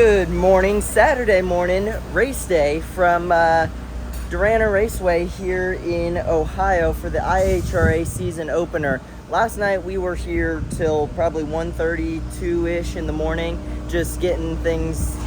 Good morning, Saturday morning, race day from Durana Raceway here in Ohio for the IHRA season opener. Last night we were here till probably 1:32-ish in the morning, just getting things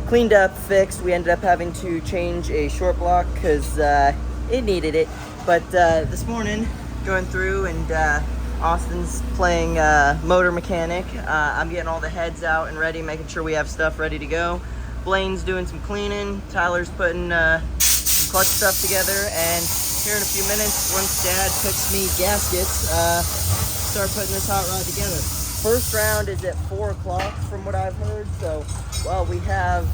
cleaned up, fixed. We ended up having to change a short block because it needed it. But this morning, going through and Austin's playing motor mechanic. I'm getting all the heads out and ready, making sure we have stuff ready to go. Blaine's doing some cleaning. Tyler's putting some clutch stuff together. And here in a few minutes, once Dad picks me gaskets, start putting this hot rod together. First round is at 4 o'clock from what I've heard. So, well, we have,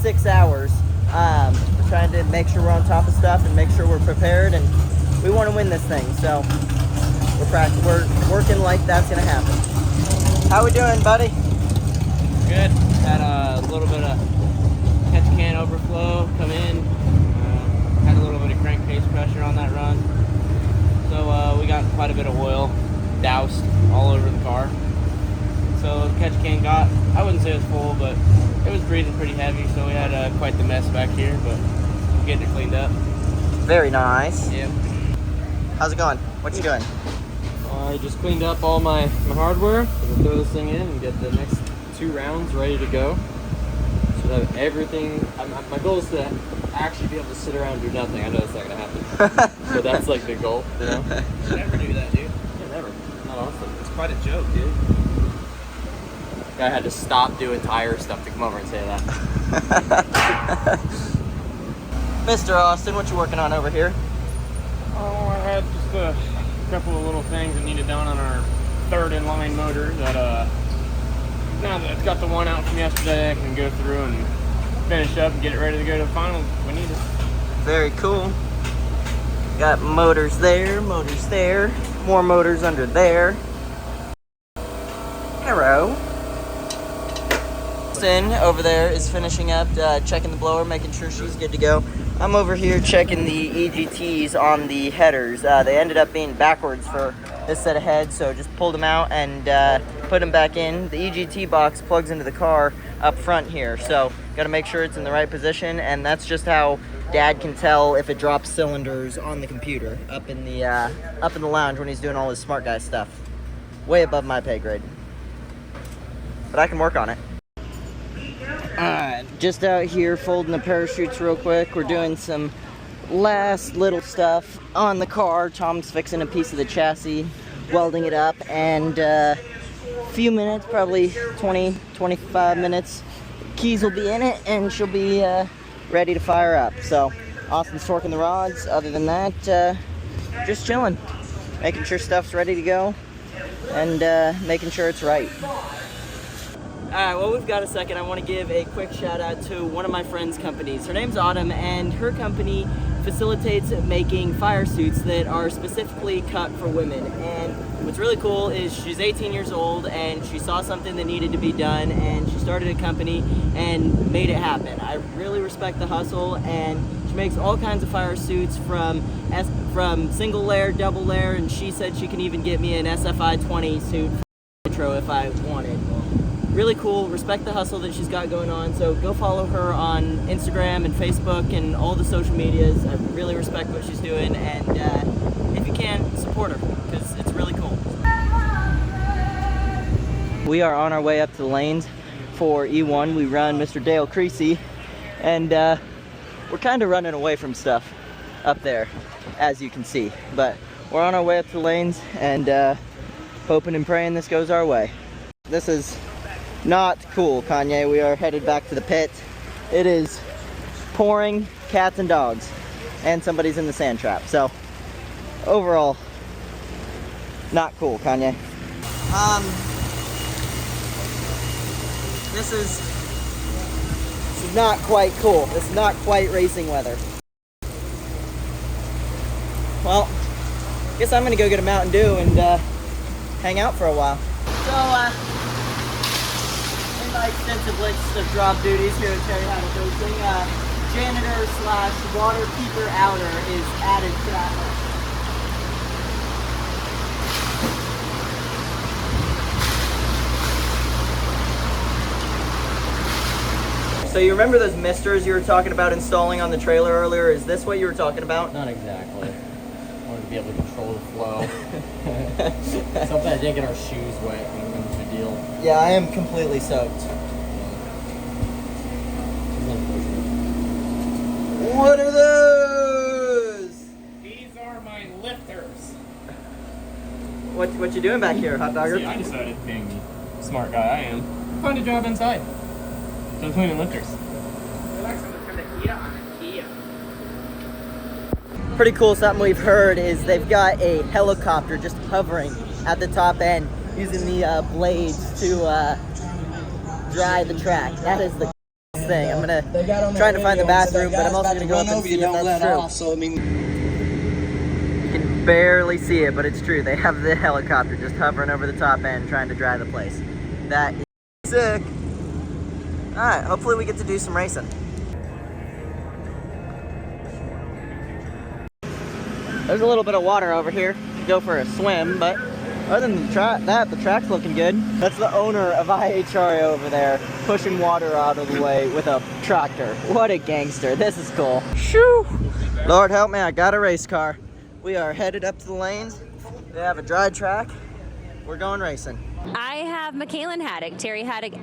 6 hours. We're trying to make sure we're on top of stuff and make sure we're prepared, and we want to win this thing, so we're working like that's going to happen. How we doing, buddy? Good. Had a little bit of catch can overflow come in. Had a little bit of crankcase pressure on that run. So we got quite a bit of oil doused all over the car. So the catch can got, I wouldn't say it was full, but it was breathing pretty heavy, so we had quite the mess back here, but I'm getting it cleaned up. Very nice. Yeah. How's it going? What you doing? I just cleaned up all my hardware. I'm gonna throw this thing in and get the next 2 rounds ready to go. Should have everything. My goal is to actually be able to sit around and do nothing. I know that's not gonna happen, but that's like the goal. You know? You never do that, dude. Yeah, never. Not often. It's quite a joke, dude. Guy had to stop doing tire stuff to come over and say that. Mr. Austin, what you working on over here? Oh, I had just a couple of little things that needed done on our 3rd in line motor that now that it's got the one out from yesterday, I can go through and finish up and get it ready to go to the finals if we need it. Very cool. Got motors there, more motors under there. Hello. Over there is finishing up, checking the blower, making sure she's good to go. I'm over here checking the EGTs on the headers. They ended up being backwards for this set of heads, so just pulled them out and put them back in. The EGT box plugs into the car up front here, so got to make sure it's in the right position, and that's just how Dad can tell if it drops cylinders on the computer up in the lounge when he's doing all his smart guy stuff. Way above my pay grade, but I can work on it. Just out here folding the parachutes real quick. We're doing some last little stuff on the car. Tom's fixing a piece of the chassis, welding it up, and a few minutes, probably 20-25 minutes, keys will be in it and she'll be ready to fire up. So Austin's torquing the rods. Other than that, just chilling, making sure stuff's ready to go and making sure it's right. Alright, well, we've got a second. I want to give a quick shout out to one of my friend's companies. Her name's Autumn, and her company facilitates making fire suits that are specifically cut for women. And what's really cool is she's 18 years old and she saw something that needed to be done, and she started a company and made it happen. I really respect the hustle, and she makes all kinds of fire suits from single layer, double layer, and she said she can even get me an SFI 20 suit for intro if I wanted. Really cool, respect the hustle that she's got going on, so go follow her on Instagram and Facebook and all the social medias. I really respect what she's doing, and if you can, support her, because it's really cool. We are on our way up to the lanes for E1. We run Mr. Dale Creasy, and we're kind of running away from stuff up there, as you can see, but we're on our way up to the lanes and hoping and praying this goes our way. This is not cool, Kanye. We are headed back to the pit. It is pouring cats and dogs, and somebody's in the sand trap. So overall, not cool, Kanye. This is not quite cool. This is not quite racing weather. Well, I guess I'm gonna go get a Mountain Dew and hang out for a while. So, my extensive list of job duties here at Haddock Automotive, janitor / water peeper outer is added to that list. So you remember those misters you were talking about installing on the trailer earlier? Is this what you were talking about? Not exactly. I wanted to be able to control the flow. Something I didn't get our shoes wet when it was a deal. Yeah, I am completely soaked. What are those? These are my lifters. What you doing back here, hot dogger? See, I decided, being the smart guy I am, find a job inside. So I'm cleaning lifters. Pretty cool, something we've heard is they've got a helicopter just hovering at the top end using the blades to dry the track. That is the thing. I'm gonna try to find the bathroom, but I'm also gonna go up and see if that's true. So, I mean, You can barely see it, but it's true. They have the helicopter just hovering over the top end trying to dry the place. That is sick. Alright, hopefully we get to do some racing. There's a little bit of water over here to go for a swim, but other than the track's looking good. That's the owner of IHRA over there, pushing water out of the way with a tractor. What a gangster. This is cool. Shoo! Lord help me, I got a race car. We are headed up to the lanes. They have a dry track. We're going racing. I have McKailen Haddock, Terry Haddock's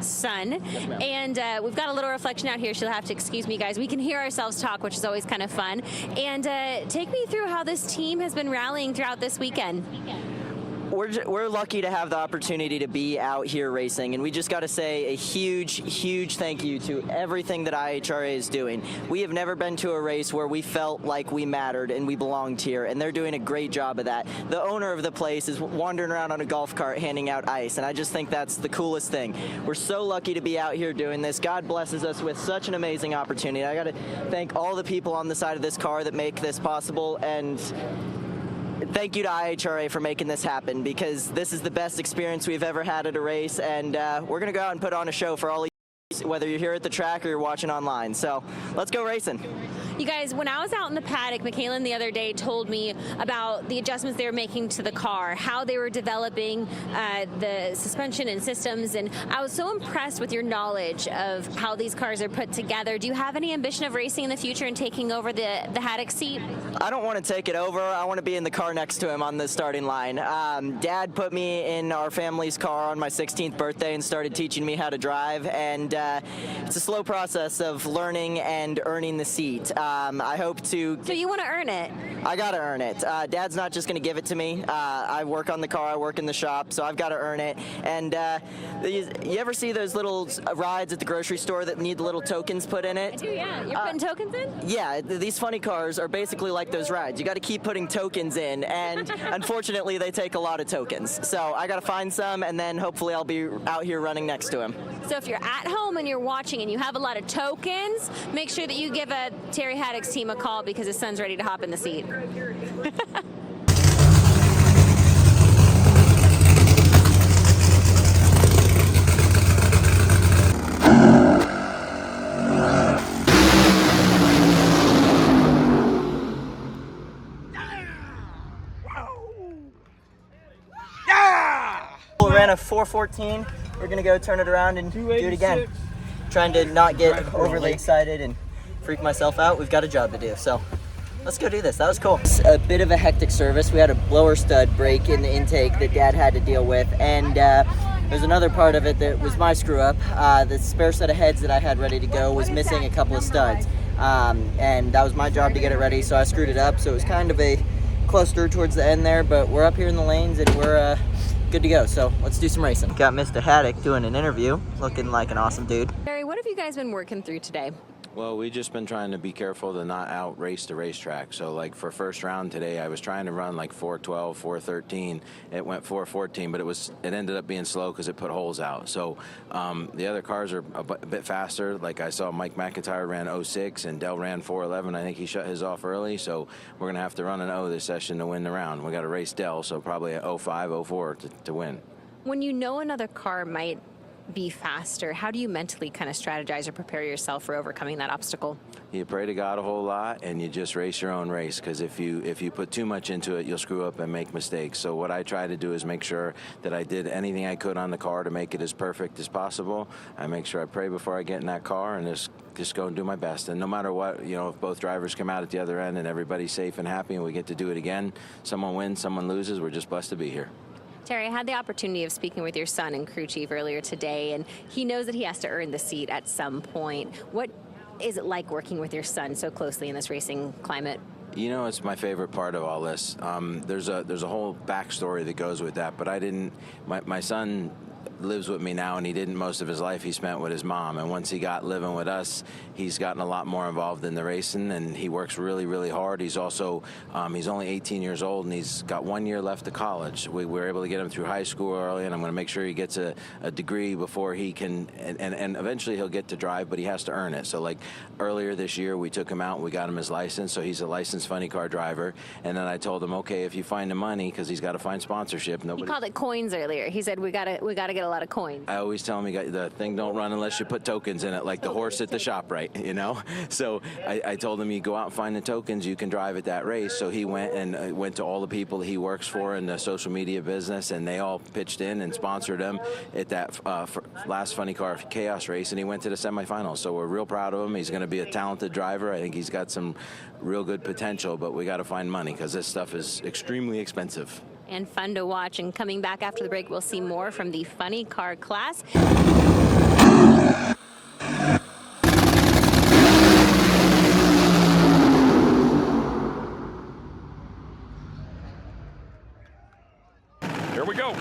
son, and we've got a little reflection out here. She'll have to excuse me, guys. We can hear ourselves talk, which is always kind of fun. And take me through how this team has been rallying throughout this weekend. We're lucky to have the opportunity to be out here racing, and we just got to say a huge thank you to everything that IHRA is doing. We have never been to a race where we felt like we mattered and we belonged here, and they're doing a great job of that. The owner of the place is wandering around on a golf cart handing out ice, and I just think that's the coolest thing. We're so lucky to be out here doing this. God blesses us with such an amazing opportunity. I got to thank all the people on the side of this car that make this possible, and thank you to IHRA for making this happen, because this is the best experience we've ever had at a race, and we're going to go out and put on a show for all of you, whether you're here at the track or you're watching online. So let's go racing. You guys, when I was out in the paddock, McKailen the other day told me about the adjustments they were making to the car, how they were developing the suspension and systems, and I was so impressed with your knowledge of how these cars are put together. Do you have any ambition of racing in the future and taking over the Haddock seat? I don't want to take it over. I want to be in the car next to him on the starting line. Dad put me in our family's car on my 16th birthday and started teaching me how to drive, and it's a slow process of learning and earning the seat. I hope to... So you want to earn it? I gotta earn it. Dad's not just gonna give it to me. I work on the car, I work in the shop, so I've gotta earn it. And you ever see those little rides at the grocery store that need the little tokens put in it? I do, yeah. You're putting tokens in? Yeah, these funny cars are basically like those rides. You gotta keep putting tokens in, and unfortunately they take a lot of tokens. So I gotta find some, and then hopefully I'll be out here running next to him. So if you're at home and you're watching and you have a lot of tokens, make sure that you give Terry Haddock's team a call, because his son's ready to hop in the seat. We ran a 4:14. We're gonna go turn it around and do it again. Trying to not get overly excited and freak myself out. We've got a job to do, so let's go do this. That was cool. It's a bit of a hectic service. We had a blower stud break in the intake that Dad had to deal with, and there's another part of it that was my screw up. The spare set of heads that I had ready to go was missing a couple of studs, and that was my job to get it ready, so I screwed it up. So it was kind of a cluster towards the end there, but we're up here in the lanes and we're good to go. So let's do some racing. Got Mr. Haddock doing an interview, looking like an awesome dude. Terry, what have you guys been working through today? Well, we've just been trying to be careful to not out race the racetrack. So like for first round today, I was trying to run like 4:12, 4:13. It went 4:14, but it ended up being slow because it put holes out. So the other cars are a bit faster. Like I saw Mike McIntyre ran 06 and Dell ran 4:11. I think he shut his off early. So we're going to have to run an O this session to win the round. We got to race Dell, so probably a 05, 04 to win. When you know another car might be faster. How do you mentally kind of strategize or prepare yourself for overcoming that obstacle? You pray to God a whole lot, and you just race your own race, because if you put too much into it, you'll screw up and make mistakes. So what I try to do is make sure that I did anything I could on the car to make it as perfect as possible. I make sure I pray before I get in that car and just go and do my best. And no matter what, if both drivers come out at the other end and everybody's safe and happy and we get to do it again, someone wins, someone loses, we're just blessed to be here. Terry, I had the opportunity of speaking with your son and crew chief earlier today, and he knows that he has to earn the seat at some point. What is it like working with your son so closely in this racing climate? It's my favorite part of all this. There's a whole backstory that goes with that, but my son lives with me now, and he didn't most of his life. He spent with his mom, and once he got living with us, he's gotten a lot more involved in the racing, and he works really, really hard. He's also he's only 18 years old, and he's got 1 year left of college. We were able to get him through high school early, and I'm going to make sure he gets a degree before he can, and eventually he'll get to drive, but he has to earn it. So like earlier this year, we took him out and we got him his license, so he's a licensed funny car driver. And then I told him, okay, if you find the money, because he's got to find sponsorship. He called it coins earlier. He said we gotta get a lot of coins. I always tell him, the thing don't run unless you put tokens in it, like the horse at the shop, right? So I told him, you go out and find the tokens, you can drive at that race. So he went and went to all the people he works for in the social media business, and they all pitched in and sponsored him at that last Funny Car Chaos race, and he went to the semifinals. So we're real proud of him. He's going to be a talented driver. I think he's got some real good potential, but we got to find money because this stuff is extremely expensive. And fun to watch. And coming back after the break, we'll see more from the funny car class. Here we go.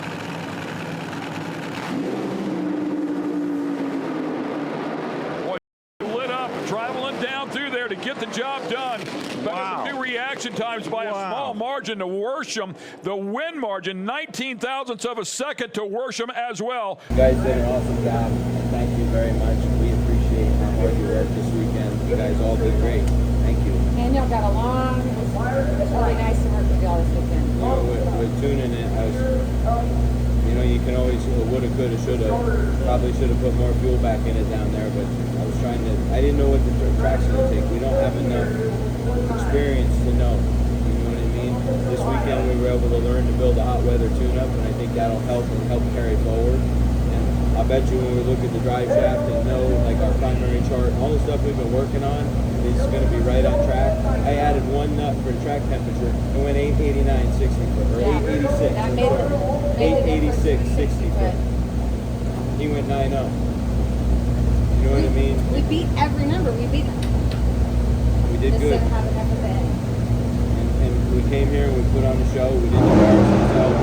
Boy, lit up, traveling down through there to get the job done. Wow. New reaction times by a small margin to Worsham. The win margin, 19 thousandths of a second to Worsham as well. You guys did an awesome job. Thank you very much. We appreciate how hard you worked this weekend. You guys all did great. Thank you. And y'all got along. It's really nice to work with y'all this weekend. With tuning it, you can always woulda, coulda, shoulda. Probably should have put more fuel back in it down there, but I didn't know what the track's going to take. We don't have enough experience to know. You know what I mean? This weekend we were able to learn to build a hot weather tune-up, and I think that'll help carry forward. And I bet you when we look at the drive shaft and know, like our primary chart, all the stuff we've been working on is going to be right on track. I added one nut for the track temperature. It went 889 60 foot, or 886. 886 60 foot. He went 9-0. You know what I mean? We beat every number. We beat them. We did good. Just have enough of it. And we came here and we put on a show. We didn't embarrass ourselves.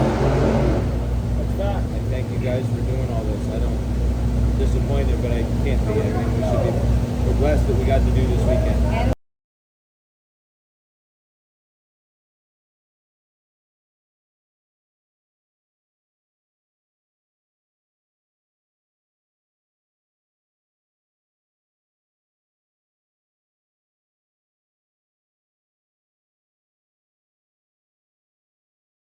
That's fact. I thank you guys for doing all this. I'm disappointed, but I can't be. We're blessed that we got to do this weekend.